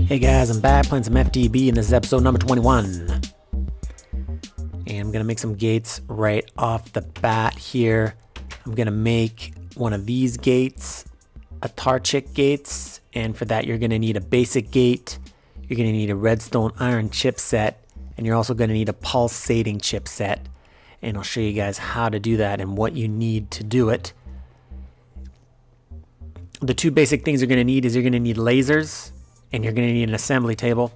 Hey guys, I'm back playing some FTB and this is episode number 21. And I'm going to make some gates right off the bat here. I'm going to make one of these gates, Autarchic gates. And for that you're going to need a basic gate, you're going to need a redstone iron chipset, and you're also going to need a pulsating chipset. And I'll show you guys how to do that and what you need to do it. The two basic things you're going to need is you're going to need lasers. And you're going to need an assembly table.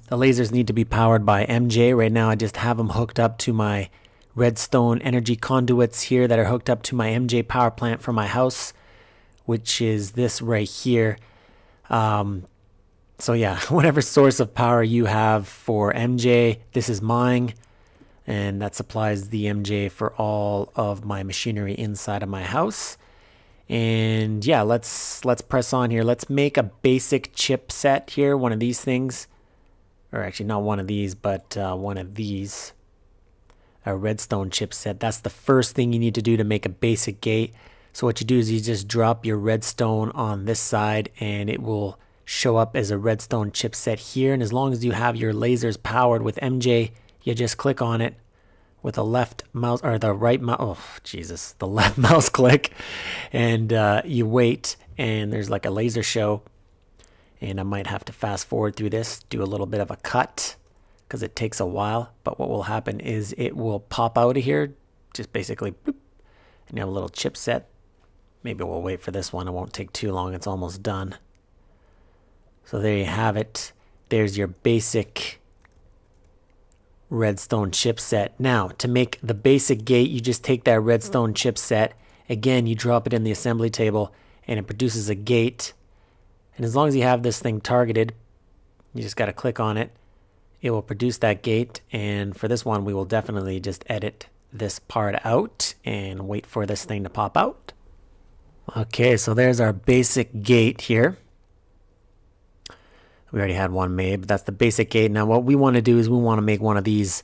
The lasers need to be powered by MJ. Right now I just have them hooked up to my redstone energy conduits here that are hooked up to my MJ power plant for my house, which is this right here. So yeah, whatever source of power you have for MJ, this is mine. And that supplies the MJ for all of my machinery inside of my house. And yeah, let's press on here. Let's make a basic chipset here, one of these things, or actually not one of these, but one of these, a redstone chipset. That's the first thing you need to do to make a basic gate. So what you do is you just drop your redstone on this side and it will show up as a redstone chipset here. And as long as you have your lasers powered with MJ, you just click on it with the left mouse or the right mouse, oh Jesus, the left mouse click, and you wait, and there's like a laser show. And I might have to fast forward through this, do a little bit of a cut because it takes a while. But what will happen is it will pop out of here, just basically, boop, and you have a little chipset. Maybe we'll wait for this one. It won't take too long. It's almost done. So there you have it. There's your basic redstone chipset. Now to make the basic gate, you just take that redstone chipset, again you drop it in the assembly table and it produces a gate. And as long as you have this thing targeted, you just got to click on it, it will produce that gate. And for this one we will definitely just edit this part out and wait for this thing to pop out. Okay, so there's our basic gate here. We already had one made, but that's the basic gate. Now what we want to do is we want to make one of these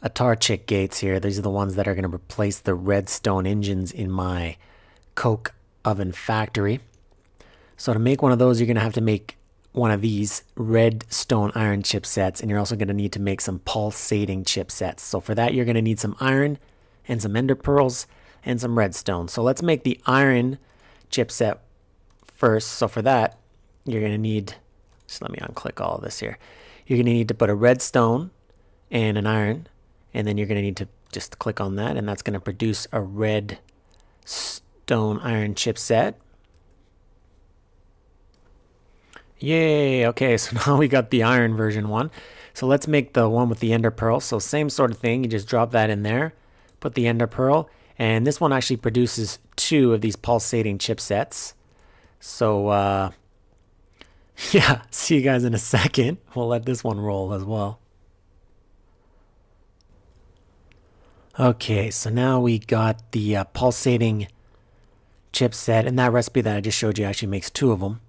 Autarchic gates here. These are the ones that are going to replace the redstone engines in my coke oven factory. So to make one of those, you're going to have to make one of these redstone iron chipsets, and you're also going to need to make some pulsating chipsets. So for that, you're going to need some iron and some ender pearls and some redstone. So let's make the iron chipset first. So for that, you're going to need, just let me unclick all of this here. You're going to need to put a redstone and an iron, and then you're going to need to just click on that, and that's going to produce a redstone iron chipset. Yay! Okay, so now we got the iron version one. So let's make the one with the ender pearl. So same sort of thing, you just drop that in there, put the ender pearl, and this one actually produces two of these pulsating chipsets. So yeah, see you guys in a second. We'll let this one roll as well. Okay, so now we got the pulsating chipset, and that recipe that I just showed you actually makes two of them.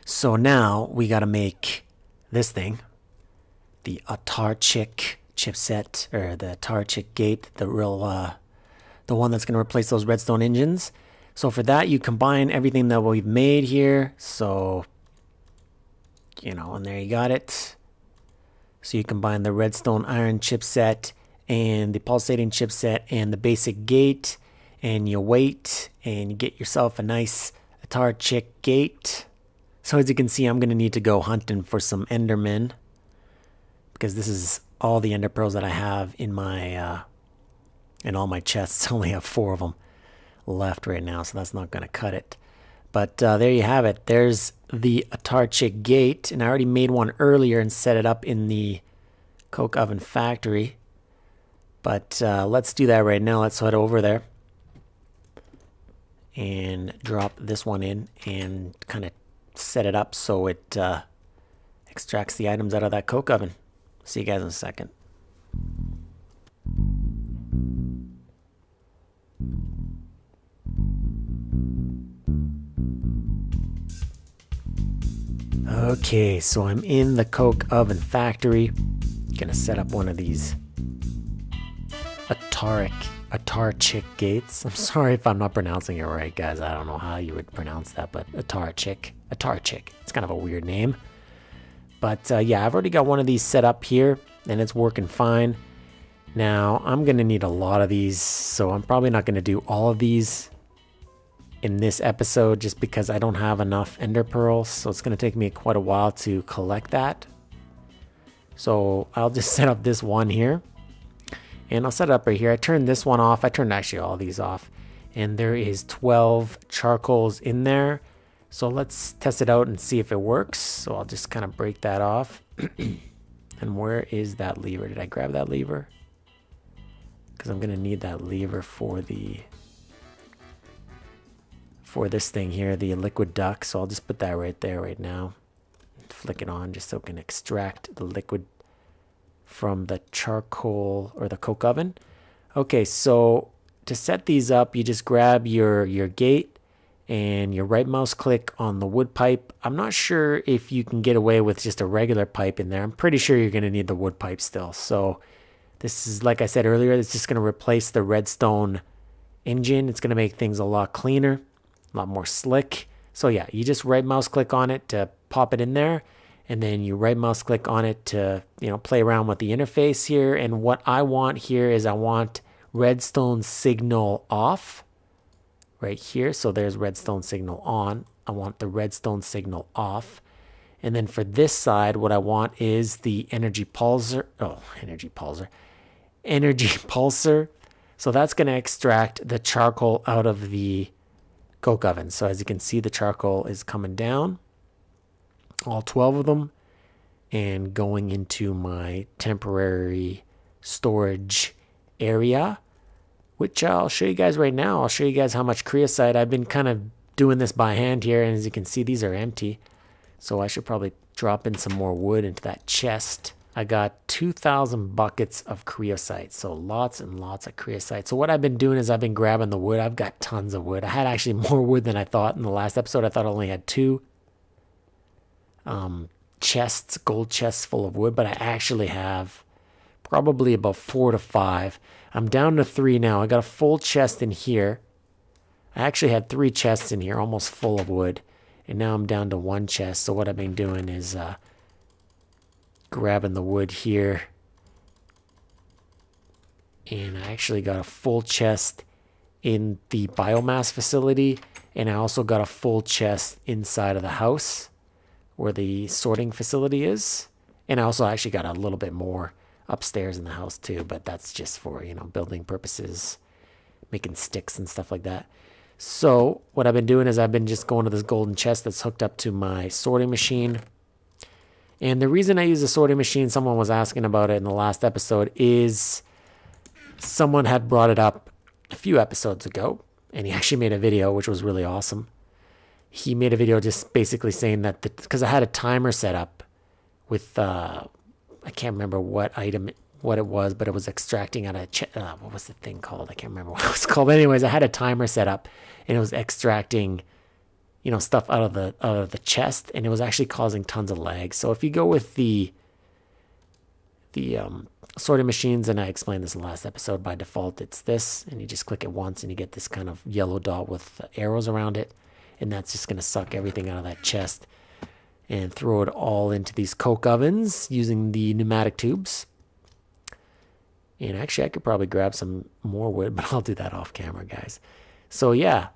So now we got to make this thing, the Autarchic chipset, or the Autarchic gate, the one that's going to replace those redstone engines. So for that, you combine everything that we've made here. So you know, and there you got it. So you combine the redstone iron chipset and the pulsating chipset and the basic gate, and you wait and you get yourself a nice Autarchic gate. So as you can see, I'm going to need to go hunting for some endermen, because this is all the ender pearls that I have in my in all my chests. I only have 4 of them left right now, so that's not going to cut it. But there you have it. There's the Autarchic gate, and I already made one earlier and set it up in the coke oven factory. But let's do that right now. Let's head over there and drop this one in and kind of set it up so it extracts the items out of that coke oven. See you guys in a second. Okay, so I'm in the coke oven factory. Gonna set up one of these Autarchic gates. I'm sorry if I'm not pronouncing it right, guys. I don't know how you would pronounce that, but Autarchic. It's kind of a weird name. But yeah, I've already got one of these set up here, and it's working fine. Now, I'm gonna need a lot of these, so I'm probably not gonna do all of these in this episode just because I don't have enough ender pearls, so it's going to take me quite a while to collect that. So I'll just set up this one here, and I'll set it up right here. I turned this one off. I turned actually all these off, and there is 12 charcoals in there. So let's test it out and see if it works. So I'll just kind of break that off. And where is that lever? Did I grab that lever? Because I'm going to need that lever for this thing here, the liquid duct. So I'll just put that right there right now. Flick it on just so it can extract the liquid from the charcoal or the coke oven. Okay, so to set these up, you just grab your gate and your right mouse click on the wood pipe. I'm not sure if you can get away with just a regular pipe in there. I'm pretty sure you're going to need the wood pipe still. So this is, like I said earlier, it's just going to replace the redstone engine. It's going to make things a lot cleaner, a lot more slick. So yeah, you just right mouse click on it to pop it in there, and then you right mouse click on it to, play around with the interface here. And what I want here is I want redstone signal off right here. So there's redstone signal on. I want the redstone signal off. And then for this side, what I want is the energy pulsar. Energy pulsar. So that's going to extract the charcoal out of the coke oven. So as you can see, the charcoal is coming down, all 12 of them, and going into my temporary storage area, which I'll show you guys right now. I'll show you guys how much creosote. I've been kind of doing this by hand here, and as you can see, these are empty. So I should probably drop in some more wood into that chest. I got 2,000 buckets of creosote, so lots and lots of creosote. So what I've been doing is I've been grabbing the wood. I've got tons of wood. I had actually more wood than I thought in the last episode. I thought I only had 2 chests, gold chests full of wood, but I actually have probably about 4 to 5. I'm down to 3 now. I got a full chest in here. I actually had 3 chests in here, almost full of wood, and now I'm down to 1 chest. So what I've been doing is grabbing the wood here, and I actually got a full chest in the biomass facility, and I also got a full chest inside of the house where the sorting facility is, and I also actually got a little bit more upstairs in the house too, but that's just for building purposes, making sticks and stuff like that. So what I've been doing is I've been just going to this golden chest that's hooked up to my sorting machine. And the reason I use a sorting machine, someone was asking about it in the last episode, is someone had brought it up a few episodes ago, and he actually made a video, which was really awesome. He made a video just basically saying that, because I had a timer set up with, I can't remember what it was, but it was extracting out of, what was the thing called? I can't remember what it was called. But anyways, I had a timer set up, and it was extracting stuff out of the chest, and it was actually causing tons of lag. So if you go with the sorting machines, and I explained this in the last episode, by default it's this, and you just click it once and you get this kind of yellow dot with arrows around it, and that's just going to suck everything out of that chest and throw it all into these coke ovens using the pneumatic tubes. And actually I could probably grab some more wood, but I'll do that off camera, guys. So yeah,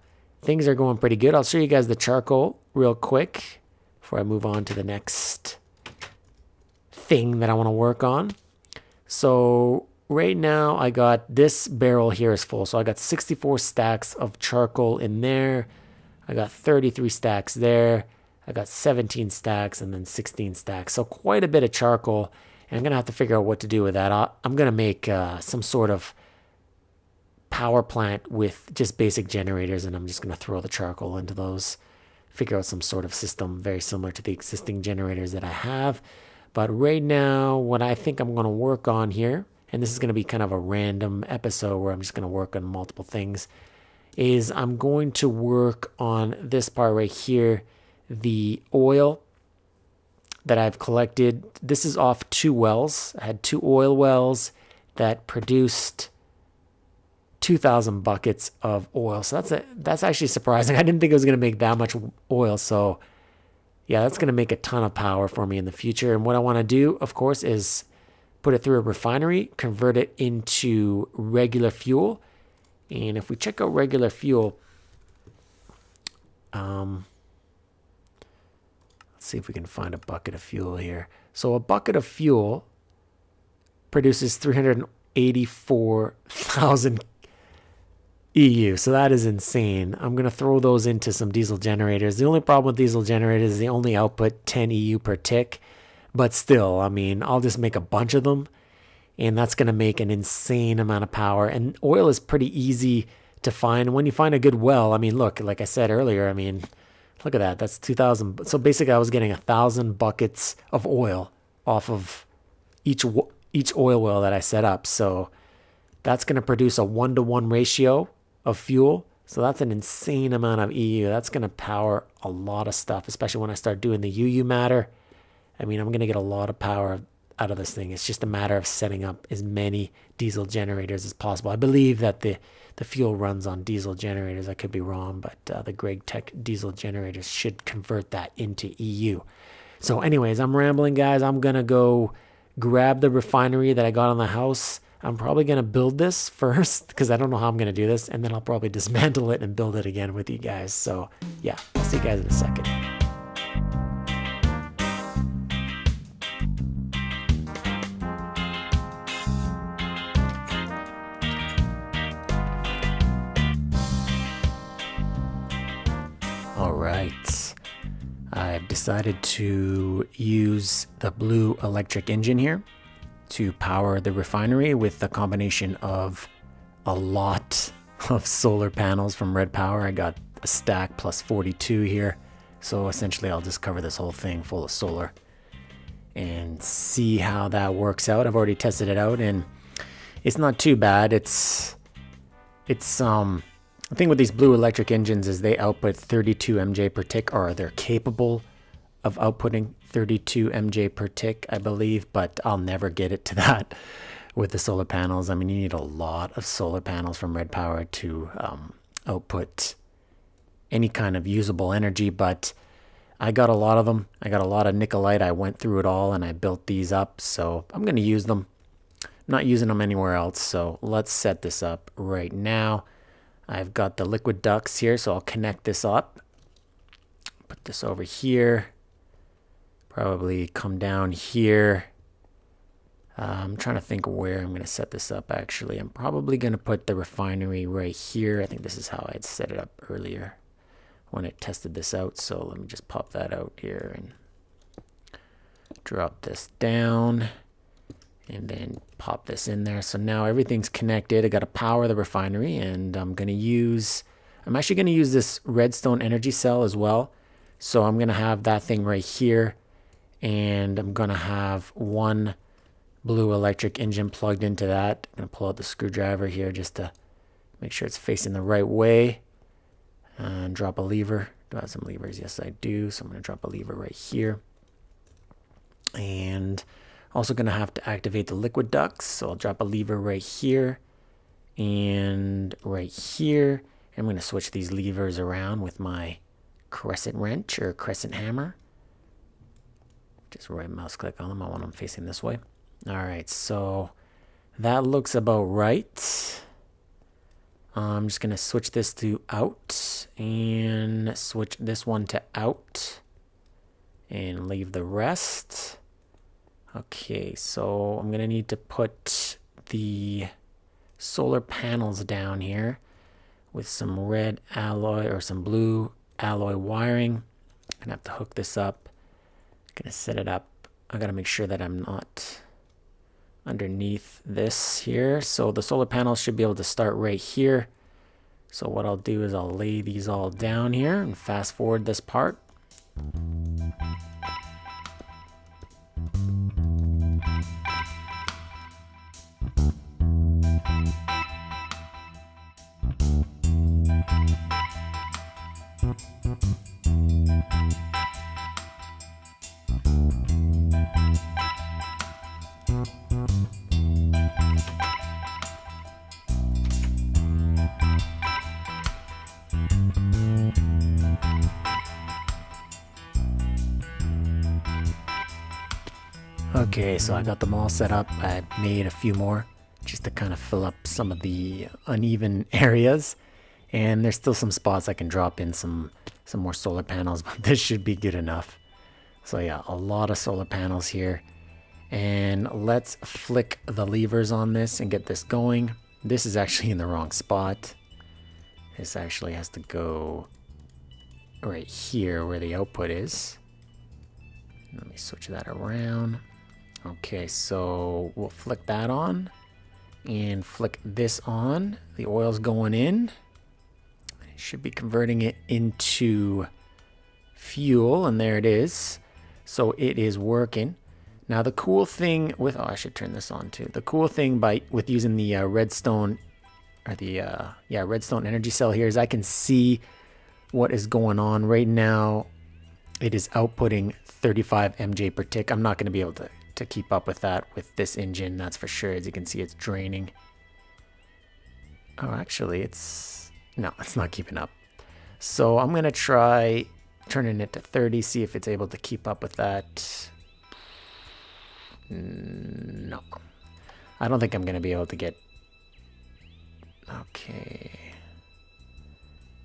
things are going pretty good. I'll show you guys the charcoal real quick before I move on to the next thing that I want to work on. So right now I got this barrel here is full. So I got 64 stacks of charcoal in there. I got 33 stacks there. I got 17 stacks and then 16 stacks. So quite a bit of charcoal. And I'm going to have to figure out what to do with that. I'm going to make some sort of power plant with just basic generators, and I'm just going to throw the charcoal into those figure out some sort of system very similar to the existing generators that I have. But right now, what I think I'm going to work on here, and this is going to be kind of a random episode where I'm just going to work on multiple things, is I'm going to work on this part right here, the oil that I've collected. This is off 2 wells. I had 2 oil wells that produced 2,000 buckets of oil. So that's actually surprising. I didn't think it was going to make that much oil. So yeah, that's going to make a ton of power for me in the future. And what I want to do, of course, is put it through a refinery, convert it into regular fuel. And if we check out regular fuel, let's see if we can find a bucket of fuel here. So a bucket of fuel produces 384,000 EU. So that is insane. I'm going to throw those into some diesel generators. The only problem with diesel generators is they only output 10 EU per tick. But still, I mean, I'll just make a bunch of them. And that's going to make an insane amount of power. And oil is pretty easy to find. When you find a good well, I mean, look, like I said earlier, I mean, look at that. That's 2,000. So basically, I was getting 1,000 buckets of oil off of each oil well that I set up. So that's going to produce a 1-to-1 ratio of fuel. So that's an insane amount of EU. That's going to power a lot of stuff, especially when I start doing the UU matter. I mean, I'm going to get a lot of power out of this thing. It's just a matter of setting up as many diesel generators as possible. I believe that the fuel runs on diesel generators. I could be wrong, but the Greg Tech diesel generators should convert that into EU. So anyways, I'm rambling, guys. I'm going to go grab the refinery that I got on the house. I'm probably going to build this first because I don't know how I'm going to do this. And then I'll probably dismantle it and build it again with you guys. So yeah, I'll see you guys in a second. All right. I've decided to use the blue electric engine here to power the refinery with a combination of a lot of solar panels from Red Power. I got a stack plus 42 here. So essentially I'll just cover this whole thing full of solar and see how that works out. I've already tested it out and it's not too bad. The thing with these blue electric engines is they output 32 MJ per tick, or they're capable of outputting 32 MJ per tick, I believe, but I'll never get it to that with the solar panels. I mean, you need a lot of solar panels from Red Power to output any kind of usable energy, but I got a lot of them. I got a lot of nickelite. I went through it all and I built these up, so I'm going to use them. I'm not using them anywhere else, so let's set this up right now. I've got the liquid ducts here, so I'll connect this up. Put this over here. Probably come down here. I'm trying to think where I'm going to set this up, actually. I'm probably going to put the refinery right here. I think this is how I'd set it up earlier when I tested this out. So let me just pop that out here and drop this down. And then pop this in there. So now everything's connected. I got to power the refinery, and I'm actually going to use this redstone energy cell as well. So I'm going to have that thing right here, and I'm going to have one blue electric engine plugged into that. I'm going to pull out the screwdriver here just to make sure it's facing the right way, and drop a lever. Do I have some levers? Yes, I do. So I'm going to drop a lever right here. And also going to have to activate the liquid ducts, so I'll drop a lever right here and right here. I'm going to switch these levers around with my crescent wrench or crescent hammer. Just right mouse click on them. I want them facing this way. All right, so that looks about right. I'm just going to switch this to out and switch this one to out and leave the rest. Okay, so I'm going to need to put the solar panels down here with some red alloy or some blue alloy wiring. I'm going to have to hook this up. I'm going to set it up. I got to make sure that I'm not underneath this here. So the solar panels should be able to start right here. So what I'll do is I'll lay these all down here and fast forward this part. Okay, so I got them all set up. I made a few more just to kind of fill up some of the uneven areas. And there's still some spots I can drop in some more solar panels, but this should be good enough. So yeah, a lot of solar panels here. And let's flick the levers on this and get this going. This is actually in the wrong spot. This actually has to go right here where the output is. Let me switch that around. Okay, so we'll flick that on and flick this on. The oil's going in. It should be converting it into fuel, and there it is. So it is working. Now the cool thing with, oh, I should turn this on too. The cool thing with using the redstone, or the redstone energy cell here, is I can see what is going on right now. It is outputting 35 MJ per tick. I'm not going to be able to keep up with that with this engine, that's for sure. As you can see, it's draining. Oh, actually, it's not keeping up. So I'm going to try turning it to 30, see if it's able to keep up with that. No. I don't think I'm going to be able to get... Okay.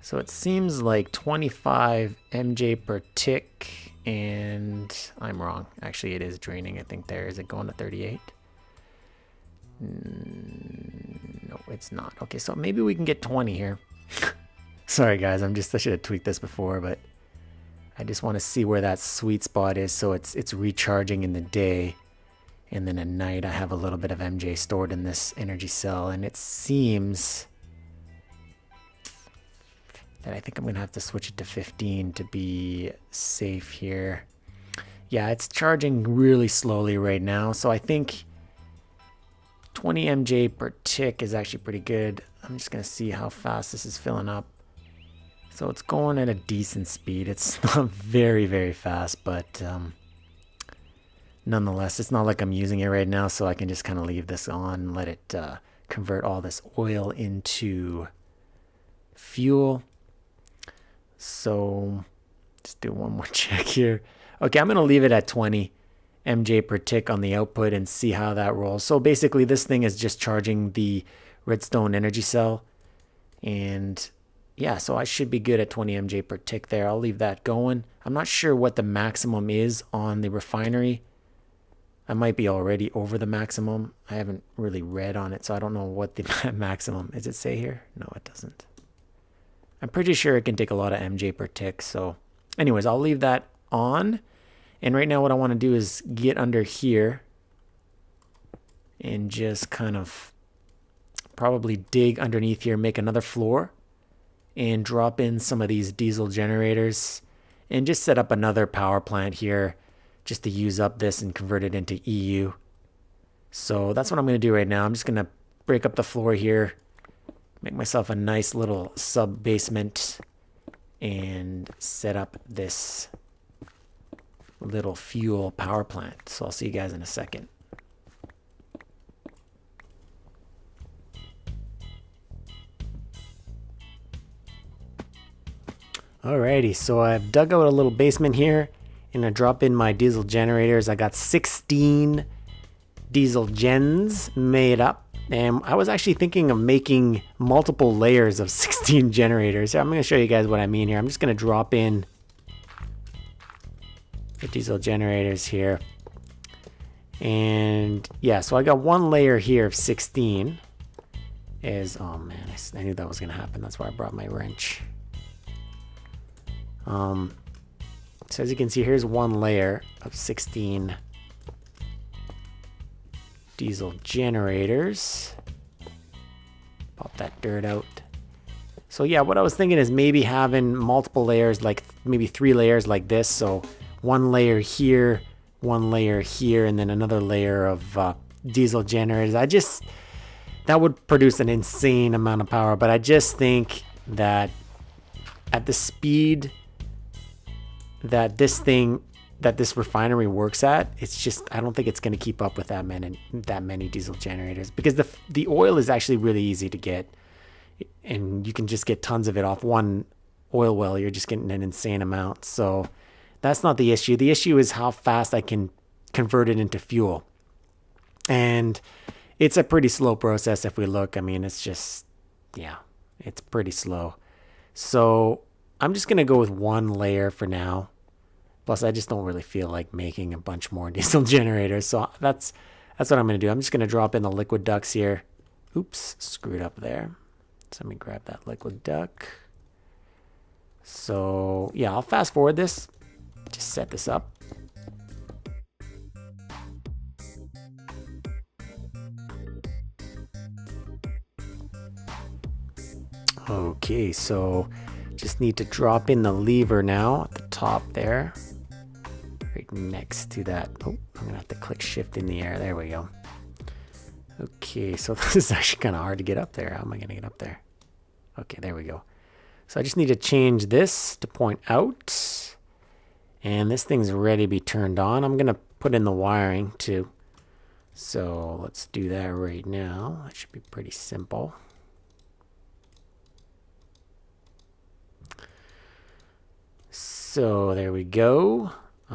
So it seems like 25 MJ per tick, and I'm wrong. Actually, it is draining, I think there. Is it going to 38? No, it's not. Okay, so maybe we can get 20 here. Sorry, guys. I should have tweaked this before, but I just want to see where that sweet spot is. So it's recharging in the day, and then at night I have a little bit of MJ stored in this energy cell, and it seems that I think I'm going to have to switch it to 15 to be safe here. Yeah, it's charging really slowly right now, so I think 20 MJ per tick is actually pretty good. I'm just going to see how fast this is filling up. So it's going at a decent speed. It's not very, very fast, but nonetheless, it's not like I'm using it right now, so I can just kind of leave this on and let it convert all this oil into fuel. So just do one more check here. Okay, I'm going to leave it at 20 MJ per tick on the output and see how that rolls. So basically this thing is just charging the redstone energy cell, and yeah, so I should be good at 20 MJ per tick there. I'll leave that going. I'm not sure what the maximum is on the refinery. I might be already over the maximum. I haven't really read on it, so I don't know what the maximum is. It say here? No, it doesn't. I'm pretty sure it can take a lot of MJ per tick. So anyways, I'll leave that on. And right now what I want to do is get under here and just kind of probably dig underneath here, make another floor, and drop in some of these diesel generators and just set up another power plant here just to use up this and convert it into EU. So that's what I'm going to do right now. I'm just going to break up the floor here, make myself a nice little sub basement, and set up this little fuel power plant. So I'll see you guys in a second. Alrighty, so I've dug out a little basement here and I drop in my diesel generators. I got 16 diesel gens made up, and I was actually thinking of making multiple layers of 16 generators. I'm going to show you guys what I mean here. I'm just going to drop in the diesel generators here, and yeah, so I got one layer here of 16 is, oh man, I knew that was going to happen. That's why I brought my wrench. So as you can see, here's one layer of 16 diesel generators. Pop that dirt out. So yeah, what I was thinking is maybe having multiple layers, like maybe 3 layers like this. So 1 layer here, 1 layer here, and then another layer of diesel generators. That would produce an insane amount of power, but I just think that at the speed that this refinery works at, it's just, I don't think it's going to keep up with that many diesel generators, because the oil is actually really easy to get, and you can just get tons of it off one oil well. You're just getting an insane amount. So that's not the issue. The issue is how fast I can convert it into fuel. And it's a pretty slow process if we look. I mean, it's just, yeah, it's pretty slow. So I'm just going to go with 1 layer for now. Plus, I just don't really feel like making a bunch more diesel generators. So that's what I'm going to do. I'm just going to drop in the liquid ducts here. Oops, screwed up there. So let me grab that liquid duct. So yeah, I'll fast forward this. Just set this up. Okay, so just need to drop in the lever now at the top there. Right next to that. Oh, I'm gonna have to click shift in the air. There we go. Okay, so this is actually kind of hard to get up there. How am I gonna get up there? Okay, there we go. So I just need to change this to point out. And this thing's ready to be turned on. I'm gonna put in the wiring too. So let's do that right now. That should be pretty simple. So there we go. I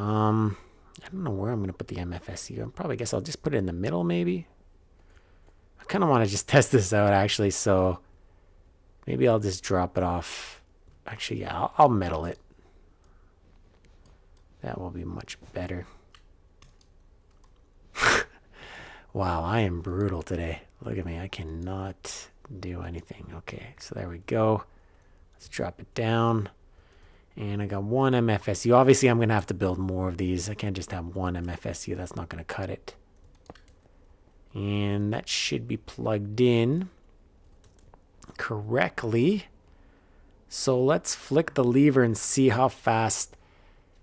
don't know where I'm going to put the MFSU. I probably guess I'll just put it in the middle maybe. I kind of want to just test this out actually, so maybe I'll just drop it off. Actually, yeah, I'll metal it. That will be much better. Wow, I am brutal today. Look at me. I cannot do anything. Okay, so there we go. Let's drop it down. And I got 1 MFSU. Obviously, I'm going to have to build more of these. I can't just have 1 MFSU. That's not going to cut it. And that should be plugged in correctly. So let's flick the lever and see how fast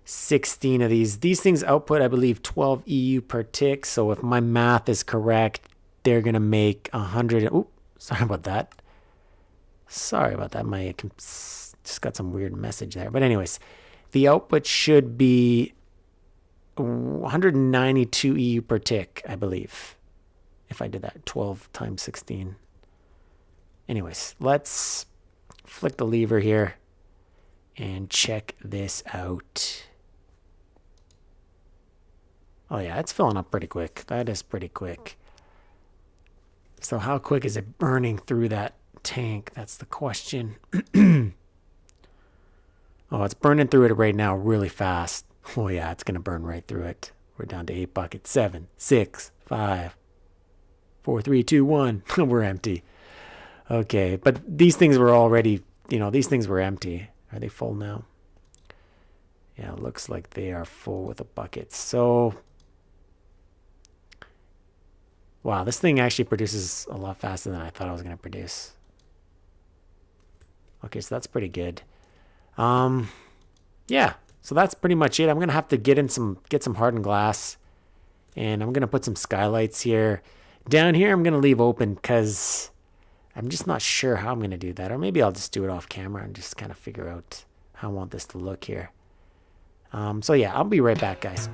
16 of these. These things output, I believe, 12 EU per tick. So if my math is correct, they're going to make 100. Oops, sorry about that. Sorry about that. My just got some weird message there. But anyways, the output should be 192 EU per tick, I believe. If I did that, 12 times 16. Anyways, let's flick the lever here and check this out. Oh yeah, it's filling up pretty quick. That is pretty quick. So how quick is it burning through that tank? That's the question. Oh, it's burning through it right now really fast. Oh yeah, it's going to burn right through it. We're down to 8 buckets. 7, 6, 5, 4, 3, 2, 1. We're empty. Okay, but these things were already, these things were empty. Are they full now? Yeah, it looks like they are full with the buckets. So, wow, this thing actually produces a lot faster than I thought I was going to produce. Okay, so that's pretty good. Yeah, so that's pretty much it. I'm gonna have to get some hardened glass, and I'm gonna put some skylights here. Down here, I'm gonna leave open because I'm just not sure how I'm gonna do that, or maybe I'll just do it off camera and just kind of figure out how I want this to look here. So yeah, I'll be right back, guys.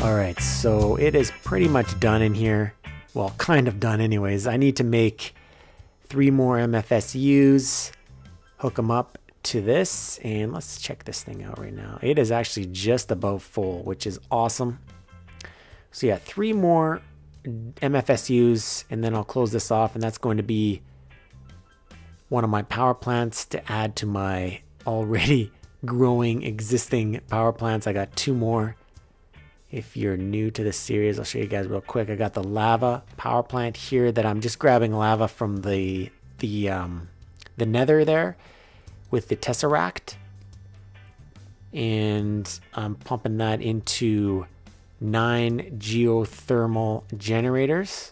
Alright, so it is pretty much done in here. Well, kind of done anyways. I need to make 3 more MFSUs, hook them up to this, and let's check this thing out right now. It is actually just about full, which is awesome. So yeah, 3 more MFSUs, and then I'll close this off, and that's going to be one of my power plants to add to my already growing existing power plants. I got 2 more. If you're new to this series, I'll show you guys real quick. I got the lava power plant here that I'm just grabbing lava from the nether there with the tesseract, and I'm pumping that into 9 geothermal generators,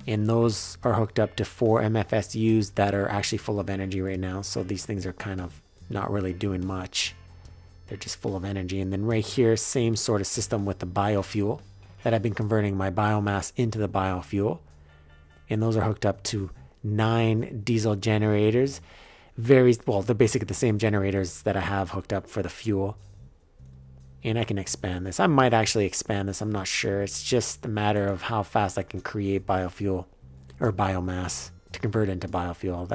and those are hooked up to 4 MFSUs that are actually full of energy right now. So these things are kind of not really doing much. They're just full of energy. And then right here, same sort of system with the biofuel that I've been converting my biomass into the biofuel. And those are hooked up to 9 diesel generators. Well, they're basically the same generators that I have hooked up for the fuel. And I can expand this. I might actually expand this. I'm not sure. It's just a matter of how fast I can create biofuel or biomass to convert into biofuel.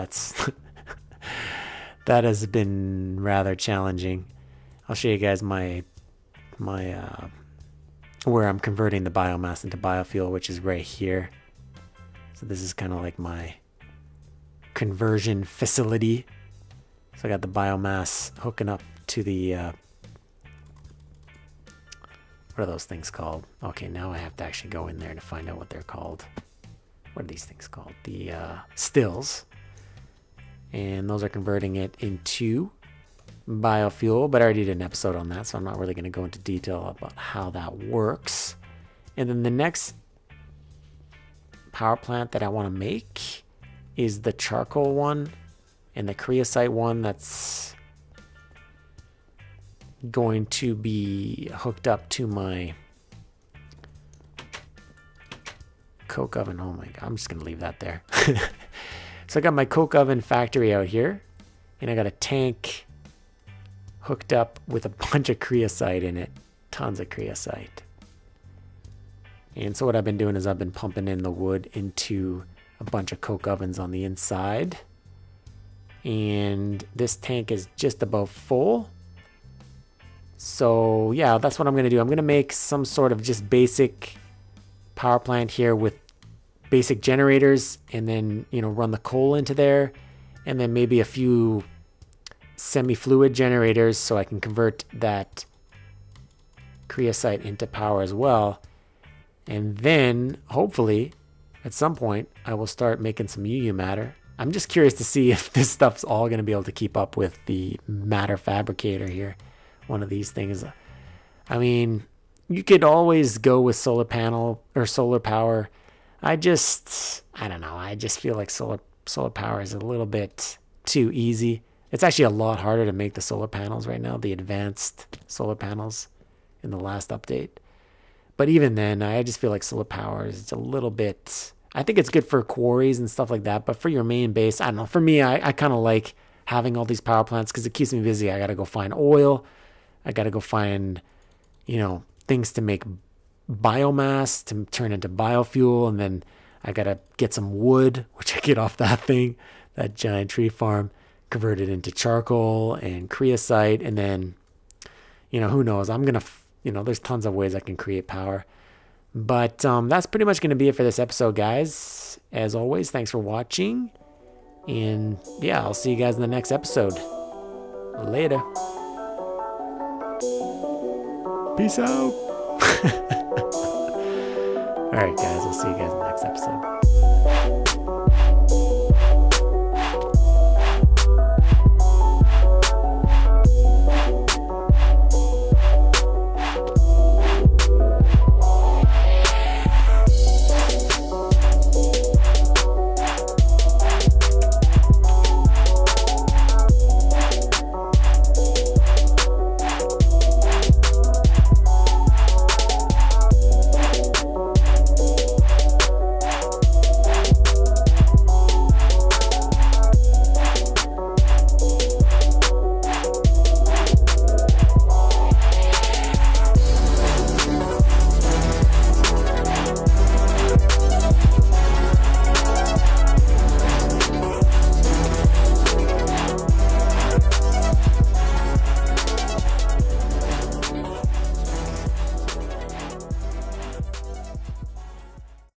That has been rather challenging. I'll show you guys my where I'm converting the biomass into biofuel, which is right here. So this is kind of like my conversion facility. So I got the biomass hooking up to the what are those things called? Okay, now I have to actually go in there to find out what they're called. What are these things called? The stills. And those are converting it into biofuel, but I already did an episode on that, so I'm not really going to go into detail about how that works. And then the next power plant that I want to make is the charcoal one and the creosote one that's going to be hooked up to my coke oven. Oh my god, I'm just going to leave that there. So I got my coke oven factory out here, and I got a tank hooked up with a bunch of creosote in it. Tons of creosote. And so what I've been doing is I've been pumping in the wood into a bunch of coke ovens on the inside. And this tank is just about full. So yeah, that's what I'm going to do. I'm going to make some sort of just basic power plant here with basic generators, and then, you know, run the coal into there, and then maybe a few semi-fluid generators so I can convert that creosote into power as well. And then hopefully at some point I will start making some UU matter. I'm just curious to see if this stuff's all going to be able to keep up with the matter fabricator here. One of these things. I mean, you could always go with solar panel or solar power. I don't know. I just feel like solar power is a little bit too easy. It's actually a lot harder to make the solar panels right now, the advanced solar panels in the last update. But even then, I just feel like solar power is a little bit, I think it's good for quarries and stuff like that. But for your main base, I don't know. For me, I kind of like having all these power plants because it keeps me busy. I got to go find oil. I got to go find, you know, things to make biomass to turn into biofuel, and then I gotta get some wood, which I get off that thing, that giant tree farm, convert it into charcoal and creosote, and then, you know, who knows, I'm gonna, you know, there's tons of ways I can create power. But that's pretty much gonna be it for this episode, guys. As always, thanks for watching, and yeah, I'll see you guys in the next episode. Later. Peace out. All right, guys, I'll see you guys in the next episode.